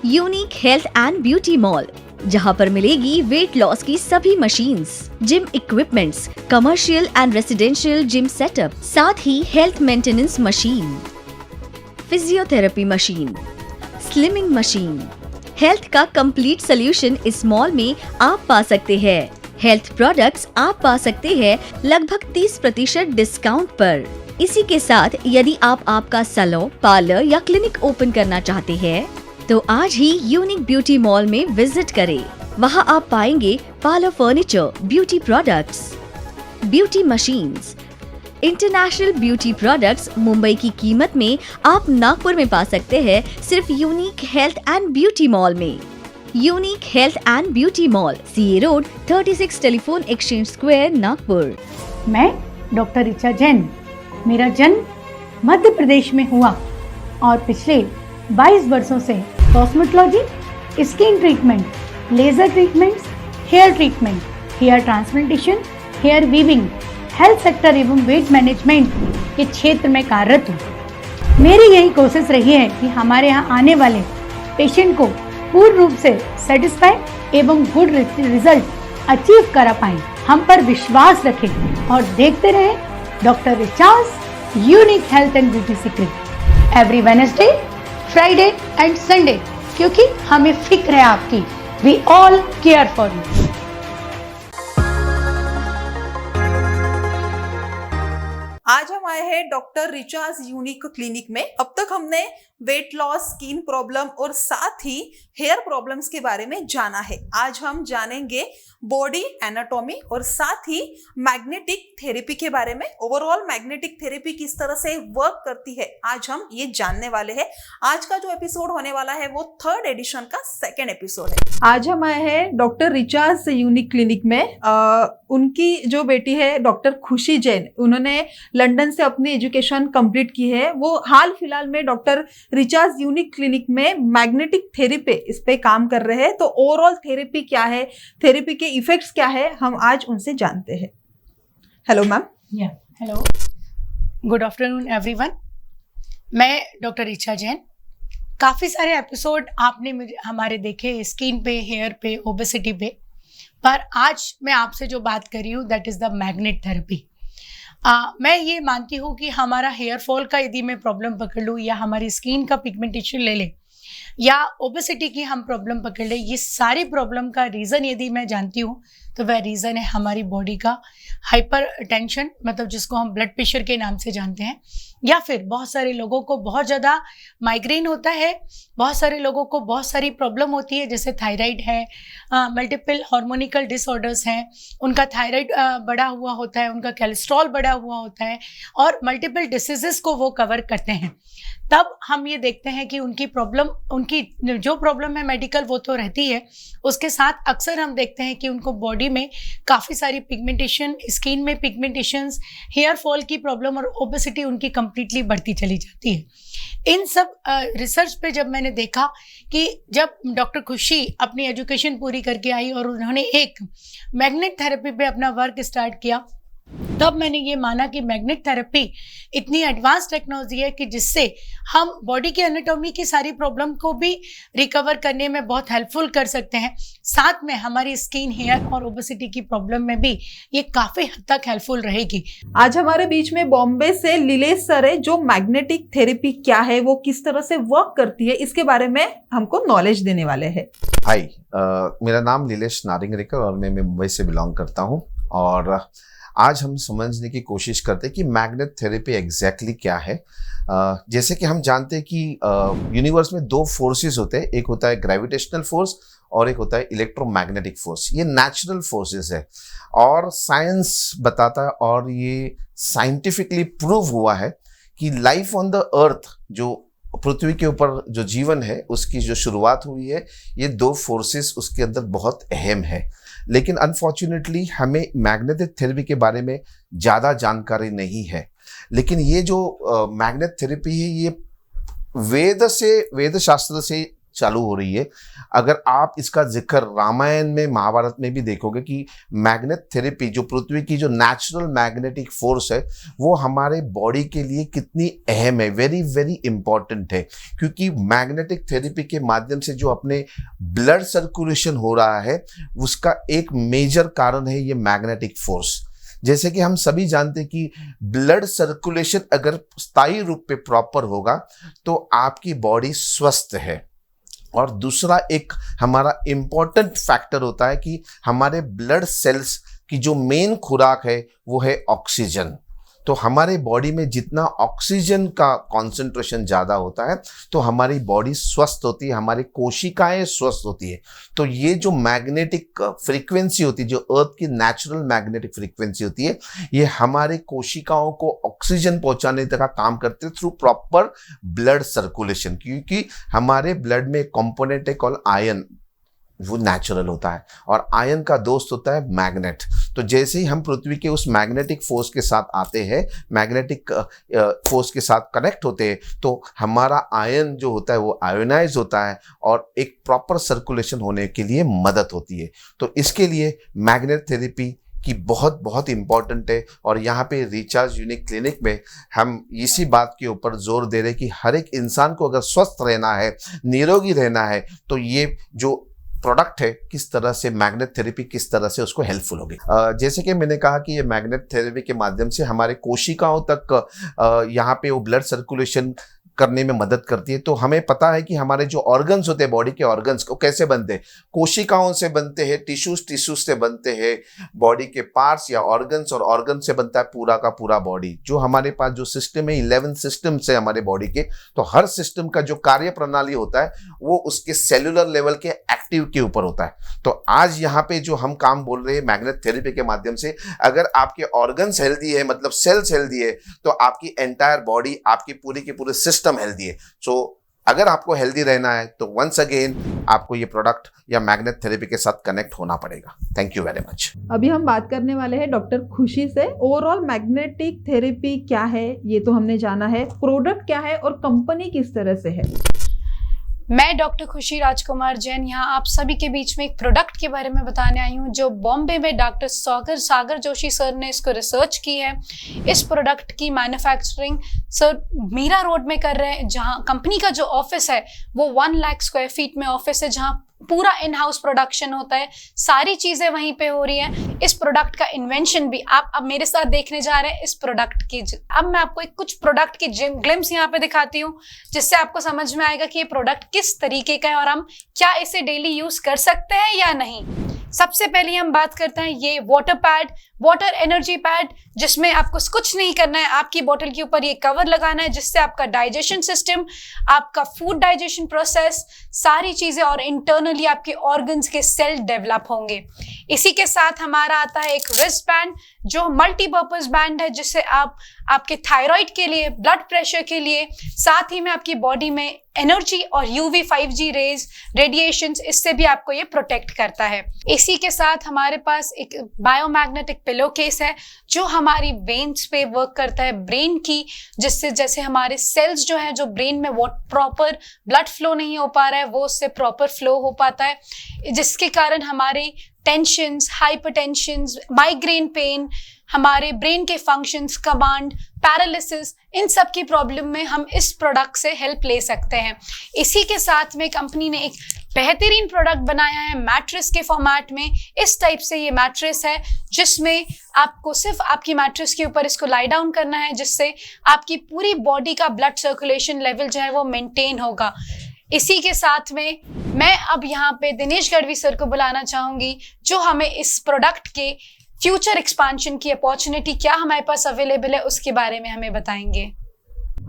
Unique health and beauty mall, जहां पर मिलेगी वेट लॉस की सभी machines, gym equipments, commercial and residential gym setup, साथ ही health maintenance machine, physiotherapy machine, slimming machine. Health का कंप्लीट सोल्यूशन इस मॉल में आप पा सकते हैं। हेल्थ प्रोडक्ट्स आप पा सकते हैं लगभग 30% डिस्काउंट पर। इसी के साथ यदि आप आपका सैलून, पार्लर या क्लिनिक ओपन करना चाहते हैं तो आज ही यूनिक ब्यूटी मॉल में विजिट करें। वहां आप पाएंगे parlour furniture, beauty products, beauty machines, international beauty products. Mumbai की कीमत में आप नागपुर में पा सकते हैं सिर्फ unique health and beauty mall में। Unique health and beauty mall, CA road, 36 telephone exchange square, Nagpur. मैं डॉक्टर ऋचा जैन। मेरा जन्म मध्य प्रदेश में हुआ और पिछले 22 वर्षों से cosmetology, skin treatment, laser treatments, hair treatment, hair transplantation, hair weaving, health sector एवं वेट मैनेजमेंट के क्षेत्र में कार्यरत हूँ। मेरी यही कोशिश रही है कि हमारे यहाँ आने वाले पेशेंट को पूर्ण रूप से सेटिस्फाई एवं गुड रिजल्ट अचीव करा पाएं। हम पर विश्वास रखें और देखते रहें डॉक्टर रिचाज unique health and beauty secret every Wednesday, Friday and Sunday, क्योंकि हमें फिक्र है आपकी। We all care for you. आज हम आए हैं डॉक्टर रिचाज यूनिक क्लिनिक में। अब तक हमने वेट लॉस, स्किन प्रॉब्लम और साथ ही हेयर प्रॉब्लम्स के बारे में जाना है। आज हम जानेंगे बॉडी एनाटॉमी और साथ ही मैग्नेटिक थेरेपी के बारे में। ओवरऑल मैग्नेटिक थेरेपी किस तरह से वर्क करती है आज हम ये जानने वाले हैं। आज का जो एपिसोड होने वाला है वो 3rd एडिशन का 2nd एपिसोड है। आज हम आए हैं डॉक्टर रिचाज यूनिक क्लिनिक में। उनकी जो बेटी है डॉक्टर खुशी जैन, उन्होंने लंदन से अपनी एजुकेशन कंप्लीट की है। वो हाल फिलहाल में डॉक्टर रिचाज यूनिक क्लिनिक में मैग्नेटिक थेरेपी इस पे काम कर रहे हैं। तो ओवरऑल थेरेपी क्या है, थेरेपी के इफेक्ट्स क्या है, हम आज उनसे जानते हैं। Hello ma'am. Hello, good afternoon everyone. मैं डॉक्टर रिचा जैन। काफ़ी सारे एपिसोड आपने हमारे देखे स्किन पे, हेयर पे, ओबेसिटी पे, पर आज मैं आपसे जो बात कर रही हूँ that is the magnet therapy. मैं ये मानती हूँ कि हमारा हेयर फॉल का यदि मैं प्रॉब्लम पकड़ लूँ या हमारी स्किन का पिगमेंटेशन ले लें या ओबेसिटी की हम प्रॉब्लम पकड़ लें, ये सारी प्रॉब्लम का रीज़न यदि मैं जानती हूँ तो वह रीज़न है हमारी बॉडी का हाइपर टेंशन, मतलब जिसको हम ब्लड प्रेशर के नाम से जानते हैं। या फिर बहुत सारे लोगों को बहुत ज़्यादा माइग्रेन होता है, बहुत सारे लोगों को बहुत सारी प्रॉब्लम होती है, जैसे थायराइड है, मल्टीपल हार्मोनिकल डिसऑर्डर्स हैं, उनका थायराइड बढ़ा हुआ होता है, उनका कोलेस्ट्रॉल बढ़ा हुआ होता है और मल्टीपल डिसीजेस को वो कवर करते हैं। तब हम ये देखते हैं कि उनकी जो प्रॉब्लम है मेडिकल वो तो रहती है, उसके साथ अक्सर हम देखते हैं कि उनको बॉडी में काफ़ी सारी पिगमेंटेशन, स्किन में पिगमेंटेशंस, हेयर फॉल की प्रॉब्लम और ओबेसिटी उनकी कंप्लीटली बढ़ती चली जाती है। इन सब रिसर्च पे जब मैंने देखा कि जब डॉक्टर खुशी अपनी एजुकेशन पूरी करके आई और उन्होंने एक मैग्नेट थेरेपी पे अपना वर्क स्टार्ट किया, तब मैंने ये माना कि मैग्नेट थेरेपी इतनी एडवांस टेक्नोलॉजी है कि जिससे हम बॉडी की एनाटॉमी की सारी प्रॉब्लम को भी रिकवर करने में बहुत हेल्पफुल कर सकते हैं। साथ में हमारी स्किन, हेयर और ओबेसिटी की प्रॉब्लम में भी ये काफ़ी हद तक हेल्पफुल रहेगी। आज हमारे बीच में बॉम्बे से लीलेश सर है, जो मैग्नेटिक थेरेपी क्या है, वो किस तरह से वर्क करती है, इसके बारे में हमको नॉलेज देने वाले हैं। हाय, मेरा नाम लीलेश नारिंगरेकर और मैं मुंबई से बिलोंग करता हूँ। और आज हम समझने की कोशिश करते हैं कि मैग्नेट थेरेपी एग्जैक्टली क्या है। जैसे कि हम जानते हैं कि यूनिवर्स में 2 फोर्सेस होते हैं, एक होता है ग्रेविटेशनल फोर्स और एक होता है इलेक्ट्रोमैग्नेटिक फोर्स। ये नेचुरल फोर्सेस है और साइंस बताता है और ये साइंटिफिकली प्रूव हुआ है कि लाइफ ऑन द अर्थ, जो पृथ्वी के ऊपर जो जीवन है उसकी जो शुरुआत हुई है, ये 2 फोर्सेस उसके अंदर बहुत अहम है। लेकिन अनफॉर्चुनेटली हमें मैग्नेटिक थेरेपी के बारे में ज़्यादा जानकारी नहीं है। लेकिन ये जो मैग्नेट थेरेपी है ये वेद शास्त्र से चालू हो रही है। अगर आप इसका जिक्र रामायण में, महाभारत में भी देखोगे कि मैग्नेट थेरेपी, जो पृथ्वी की जो नेचुरल मैग्नेटिक फोर्स है, वो हमारे बॉडी के लिए कितनी अहम है, वेरी वेरी इंपॉर्टेंट है। क्योंकि मैग्नेटिक थेरेपी के माध्यम से जो अपने ब्लड सर्कुलेशन हो रहा है, उसका एक मेजर कारण है ये मैग्नेटिक फोर्स। जैसे कि हम सभी जानते हैं कि ब्लड सर्कुलेशन अगर स्थायी रूप पे प्रॉपर होगा तो आपकी बॉडी स्वस्थ है। और दूसरा एक हमारा इंपॉर्टेंट फैक्टर होता है कि हमारे ब्लड सेल्स की जो मेन खुराक है वो है ऑक्सीजन। तो हमारे बॉडी में जितना ऑक्सीजन का कॉन्सेंट्रेशन ज़्यादा होता है तो हमारी बॉडी स्वस्थ होती है, हमारी कोशिकाएं स्वस्थ होती है। तो ये जो मैग्नेटिक फ्रीक्वेंसी होती है, जो अर्थ की नेचुरल मैग्नेटिक फ्रीक्वेंसी होती है, ये हमारे कोशिकाओं को ऑक्सीजन पहुंचाने का काम करते हैं थ्रू प्रॉपर ब्लड सर्कुलेशन। क्योंकि हमारे ब्लड में एक कंपोनेंट है कॉल्ड आयरन, वो नेचुरल होता है, और आयन का दोस्त होता है मैग्नेट। तो जैसे ही हम पृथ्वी के उस मैग्नेटिक फोर्स के साथ आते हैं, मैग्नेटिक फोर्स के साथ कनेक्ट होते हैं, तो हमारा आयन जो होता है वो आयोनाइज होता है और एक प्रॉपर सर्कुलेशन होने के लिए मदद होती है। तो इसके लिए मैग्नेट थेरेपी की बहुत बहुत इम्पॉर्टेंट है। और यहाँ पे रिचार्ज यूनिक क्लिनिक में हम इसी बात के ऊपर जोर दे रहे हैं कि हर एक इंसान को अगर स्वस्थ रहना है, निरोगी रहना है, तो ये जो प्रोडक्ट है, किस तरह से मैग्नेट थेरेपी किस तरह से उसको हेल्पफुल होगी। जैसे कि मैंने कहा कि ये मैग्नेट थेरेपी के माध्यम से हमारे कोशिकाओं तक यहाँ पे वो ब्लड सर्कुलेशन करने में मदद करती है। तो हमें पता है कि हमारे जो ऑर्गन्स होते हैं, बॉडी के ऑर्गन्स को कैसे बनते हैं, कोशिकाओं से बनते हैं, टिश्यूज से बनते हैं, बॉडी के पार्ट्स या ऑर्गन्स, और ऑर्गन से बनता है पूरा का पूरा बॉडी। जो हमारे पास जो सिस्टम है, 11 सिस्टम्स है हमारे बॉडी के, तो हर सिस्टम का जो कार्य प्रणाली होता है वो उसके सेलुलर लेवल के एक्टिव के ऊपर होता है। तो आज यहाँ पे जो हम काम बोल रहे हैं मैग्नेट थेरेपी के माध्यम से, अगर आपके ऑर्गन्स हेल्दी है, मतलब सेल्स हेल्दी है, तो आपकी एंटायर बॉडी, आपकी पूरी की पूरी सिस्टम हेल्दी है। सो अगर आपको हेल्दी रहना है तो वंस अगेन आपको ये प्रोडक्ट या मैग्नेट थेरेपी के साथ कनेक्ट होना पड़ेगा। Thank you very much. अभी हम बात करने वाले हैं डॉक्टर खुशी से। ओवरऑल मैग्नेटिक थेरेपी क्या है ये तो हमने जाना है, प्रोडक्ट क्या है और कंपनी किस तरह से है। मैं डॉक्टर खुशी राजकुमार जैन यहाँ आप सभी के बीच में एक प्रोडक्ट के बारे में बताने आई हूँ जो बॉम्बे में डॉक्टर सागर जोशी सर ने इसको रिसर्च की है। इस प्रोडक्ट की मैन्युफैक्चरिंग सर मीरा रोड में कर रहे हैं, जहाँ कंपनी का जो ऑफिस है वो 1 लाख स्क्वायर फीट में ऑफिस है, जहाँ पूरा इन हाउस प्रोडक्शन होता है, सारी चीजें वहीं पे हो रही है। इस प्रोडक्ट का इन्वेंशन भी आप अब मेरे साथ देखने जा रहे हैं इस प्रोडक्ट की। अब मैं आपको एक कुछ प्रोडक्ट की ग्लिम्स यहाँ पे दिखाती हूँ, जिससे आपको समझ में आएगा कि ये प्रोडक्ट किस तरीके का है और हम क्या इसे डेली यूज कर सकते हैं या नहीं। सबसे पहले हम बात करते हैं ये वाटर एनर्जी पैड, जिसमें आपको कुछ नहीं करना है, आपकी बोतल के ऊपर ये कवर लगाना है, जिससे आपका डाइजेशन सिस्टम, आपका फूड डाइजेशन प्रोसेस, सारी चीजें और इंटरनली आपके ऑर्गन्स के सेल डेवलप होंगे। इसी के साथ हमारा आता है एक रिस्ट बैंड, जो मल्टीपर्पज बैंड है, जिससे आप आपके थायराइड के लिए, ब्लड प्रेशर के लिए, साथ ही में आपकी बॉडी में एनर्जी और UV 5G रेज, रेडिएशंस, इससे भी आपको ये प्रोटेक्ट करता है। इसी के साथ हमारे पास एक बायोमैग्नेटिक पिलो केस है जो हमारी वेन्स पे वर्क करता है, ब्रेन की, जिससे जैसे हमारे सेल्स जो है, जो ब्रेन में वो प्रॉपर ब्लड फ्लो नहीं हो पा रहा है, वो उससे प्रॉपर फ्लो हो पाता है, जिसके कारण हमारे टेंशन्स, हाइपरटेंशन्स, माइग्रेन पेन, हमारे ब्रेन के फंक्शंस, कमांड, पैरालिसिस, इन सब की प्रॉब्लम में हम इस प्रोडक्ट से हेल्प ले सकते हैं। इसी के साथ में कंपनी ने एक बेहतरीन प्रोडक्ट बनाया है मैट्रेस के फॉर्मेट में। इस टाइप से ये मैट्रेस है, जिसमें आपको सिर्फ आपकी मैट्रेस के ऊपर इसको लाई डाउन करना है, जिससे आपकी पूरी बॉडी का ब्लड सर्कुलेशन लेवल जो है वो मेंटेन होगा। इसी के साथ में मैं अब यहाँ पे दिनेश गढ़वी सर को बुलाना चाहूंगी, जो हमें इस प्रोडक्ट के फ्यूचर एक्सपांशन की अपॉर्चुनिटी क्या हमारे पास अवेलेबल है उसके बारे में हमें बताएंगे।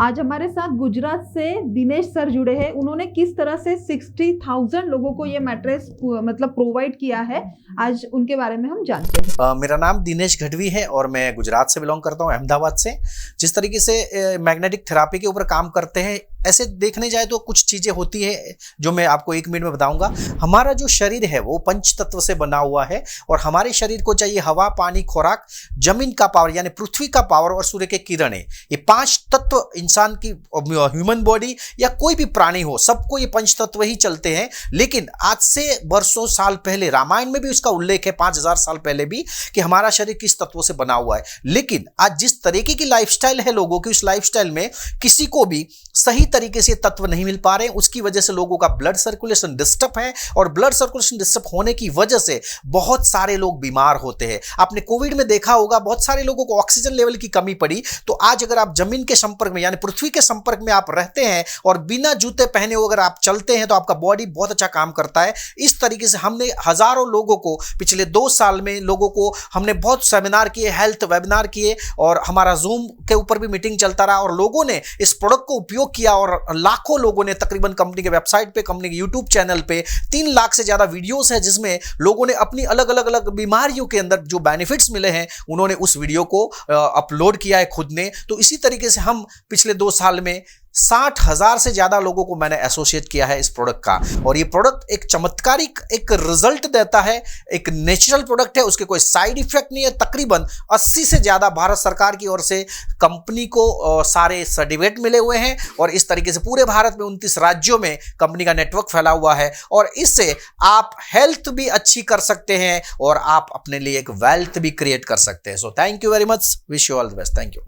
आज हमारे साथ गुजरात से दिनेश सर जुड़े हैं। उन्होंने किस तरह से 60,000 लोगों को ये मैट्रेस मतलब प्रोवाइड किया है, आज उनके बारे में हम जानते हैं। मेरा नाम दिनेश गढ़वी है और मैं गुजरात से बिलोंग करता हूँ, अहमदाबाद से। जिस तरीके से मैग्नेटिक थेरापी के ऊपर काम करते हैं, ऐसे देखने जाए तो कुछ चीजें होती है जो मैं आपको 1 मिनट में बताऊंगा। हमारा जो शरीर है वो पंच तत्व से बना हुआ है और हमारे शरीर को चाहिए हवा, पानी, खुराक, जमीन का पावर यानी पृथ्वी का पावर और सूर्य के किरणें। ये 5 तत्व इंसान की ह्यूमन बॉडी या कोई भी प्राणी हो सबको ये पंच तत्व ही चलते हैं। लेकिन आज से वर्षों साल पहले रामायण में भी उसका उल्लेख है, 5000 साल पहले भी, कि हमारा शरीर किस तत्वों से बना हुआ है। लेकिन आज जिस तरीके की लाइफस्टाइल है लोगों की, उस लाइफस्टाइल में किसी को भी सही तरीके से तत्व नहीं मिल पा रहे हैं। उसकी वजह से लोगों का ब्लड सर्कुलेशन डिस्टर्ब है और ब्लड सर्कुलेशन डिस्टर्ब होने की वजह से बहुत सारे लोग बीमार होते हैं। आपने कोविड में देखा होगा बहुत सारे लोगों को ऑक्सीजन लेवल की कमी पड़ी। तो आज अगर आप जमीन के संपर्क में यानी पृथ्वी के संपर्क में आप रहते हैं और बिना जूते पहने हुए अगर आप चलते हैं तो आपका बॉडी बहुत अच्छा काम करता है। इस तरीके से हमने हजारों लोगों को पिछले 2 साल में लोगों को हमने बहुत सेमिनार किए, हेल्थ वेबिनार किए और हमारा जूम के ऊपर भी मीटिंग चलता रहा और लोगों ने इस प्रोडक्ट को उपयोग किया और लाखों लोगों ने तकरीबन कंपनी के वेबसाइट पे, कंपनी के यूट्यूब चैनल पे 3 लाख से ज्यादा वीडियोस है जिसमें लोगों ने अपनी अलग अलग बीमारियों के अंदर जो बेनिफिट्स मिले हैं उन्होंने उस वीडियो को अपलोड किया है खुद ने। तो इसी तरीके से हम पिछले 2 साल में 60,000 से ज्यादा लोगों को मैंने एसोसिएट किया है इस प्रोडक्ट का और ये प्रोडक्ट एक चमत्कारिक एक रिजल्ट देता है, एक नेचुरल प्रोडक्ट है, उसके कोई साइड इफेक्ट नहीं है। तकरीबन 80 से ज्यादा भारत सरकार की ओर से कंपनी को सारे सर्टिफिकेट मिले हुए हैं और इस तरीके से पूरे भारत में 29 राज्यों में कंपनी का नेटवर्क फैला हुआ है और इससे आप हेल्थ भी अच्छी कर सकते हैं और आप अपने लिए एक वेल्थ भी क्रिएट कर सकते हैं। So thank you very much, wish you all the best, thank you.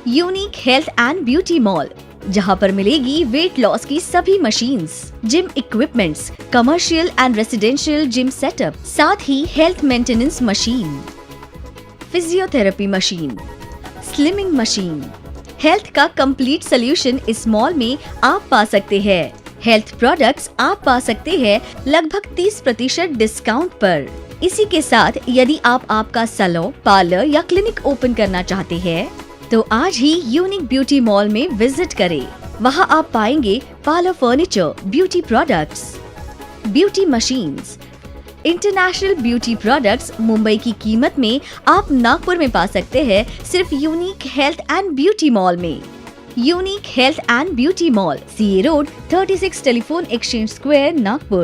Unique health and beauty mall, जहां पर मिलेगी वेट लॉस की सभी machines, gym equipments, commercial and residential gym setup, साथ ही health maintenance machine, physiotherapy machine, slimming machine. Health का complete solution इस mall में आप पा सकते हैं। हेल्थ प्रोडक्ट्स आप पा सकते हैं लगभग 30% डिस्काउंट पर। इसी के साथ यदि आप आपका सैलून, पार्लर या क्लिनिक ओपन करना चाहते हैं तो आज ही यूनिक ब्यूटी मॉल में विजिट करें। वहां आप पाएंगे parlour furniture, beauty products, beauty machines, international beauty products Mumbai की कीमत में आप नागपुर में पा सकते हैं सिर्फ unique health and beauty mall में। Unique health and beauty mall, CA road, 36 telephone exchange square, Nagpur.